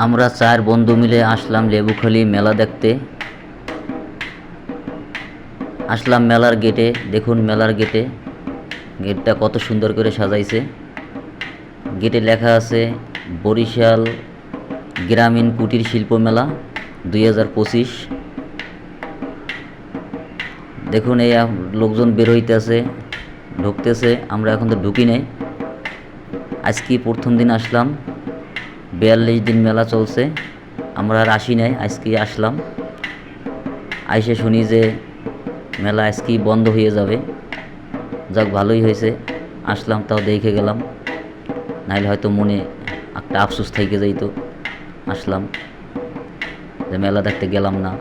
আমরা চার বন্ধু মিলে আসলাম লেবুখালী মেলা দেখতে। আসলাম মেলার গেটে। দেখুন মেলার গেটটা কত সুন্দর করে সাজাইছে। গেটে লেখা আছে বরিশাল গ্রামীণ কুটির শিল্প মেলা 2025। দেখুন এই লোকজন বের হইতেছে, ঢুকতেছে। আমরা এখন তো ঢুকি নাই, আজকে প্রথম দিন আসলাম। 42 দিন মেলা চলছে, আমরা আর আসি নাই, আজকে আসলাম। আইসে শুনি যে মেলা আজকেই বন্ধ হয়ে যাবে। যাক, ভালোই হয়েছে, আসলাম, তাও দেখে গেলাম, নাহলে হয়তো মনে একটা আফসোস থেকে যাইতো। আসলাম যে মেলা দেখতে গেলাম না।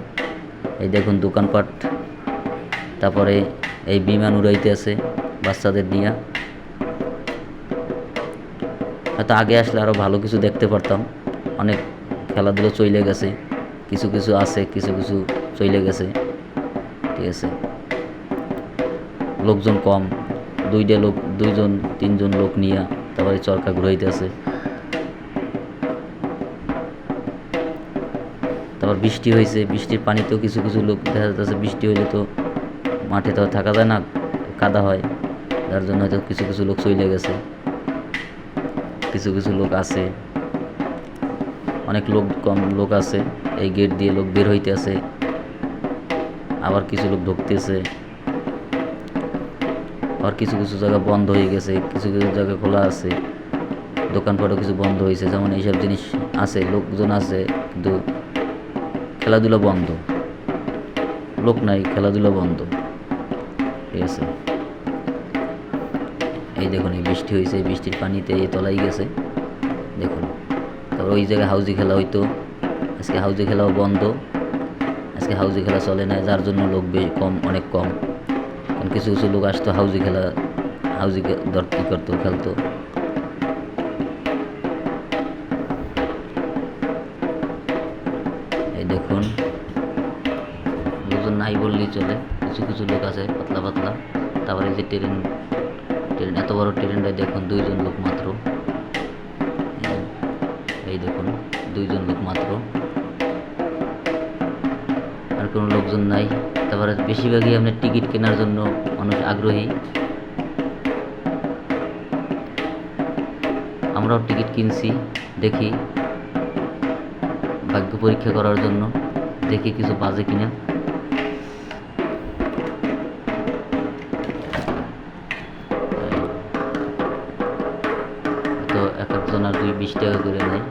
এই দেখুন দোকানপাট, তারপরে এই বিমান উড়াইতে আছে বাচ্চাদের নিয়ে। হয়তো আগে আসলে আরও ভালো কিছু দেখতে পারতাম। অনেক খেলাধুলো চলে গেছে, কিছু কিছু আছে, কিছু কিছু চলে গেছে। ঠিক আছে, লোকজন কম, দুইজন তিনজন লোক নিয়ে তারপরে চরকা ঘুরাইতে আছে। তারপর বৃষ্টি হয়েছে, বৃষ্টির পানিতেও কিছু কিছু লোক দেখা যাচ্ছে। বৃষ্টি হলে তো মাঠে তো থাকা যায় না, কাদা হয়, যার জন্য হয়তো কিছু কিছু লোক চলে গেছে, কিছু কিছু লোক আছে। অনেক কম লোক আছে। এই গেট দিয়ে লোক বের হইতে আছে, আবার কিছু লোক ঢুকতেছে। আর কিছু কিছু জায়গা বন্ধ হয়ে গেছে, কিছু কিছু জায়গা খোলা আছে। দোকানপাটও কিছু বন্ধ হয়েছে, যেমন এইসব জিনিস আছে, লোকজন আছে, কিন্তু খেলাধুলা বন্ধ, লোক নাই, খেলাধুলা বন্ধ। ঠিক আছে, এই দেখুন এই বৃষ্টি হয়েছে, বৃষ্টির পানিতে এই তলাই গেছে। দেখুন, তারপর ওই জায়গায় হাউজি খেলা হইতো, আজকে হাউজি খেলাও বন্ধ। আজকে হাউজি খেলা চলে না, যার জন্য লোক কম, অনেক কম। কারণ কিছু কিছু লোক আসতো হাউজি কি করতো, খেলতো। এই দেখুন লোকজন নাই বললেই চলে, কিছু কিছু লোক আছে পাতলা পাতলা। তারপরে এই যে ট্রেন, এত বড় ট্রেনটায় দেখুন 2জন লোক মাত্র। এই দেখুন 2জন লোক মাত্র, আর কোনো লোকজন নাই। তারপরে বেশিরভাগই আপনার টিকিট কেনার জন্য মানুষ আগ্রহী। আমরাও টিকিট কিনছি, দেখি ভাগ্য পরীক্ষা করার জন্য, দেখি কিছু বাজে কিনা। তো এক একজন আর 20 টাকা করে নেয়।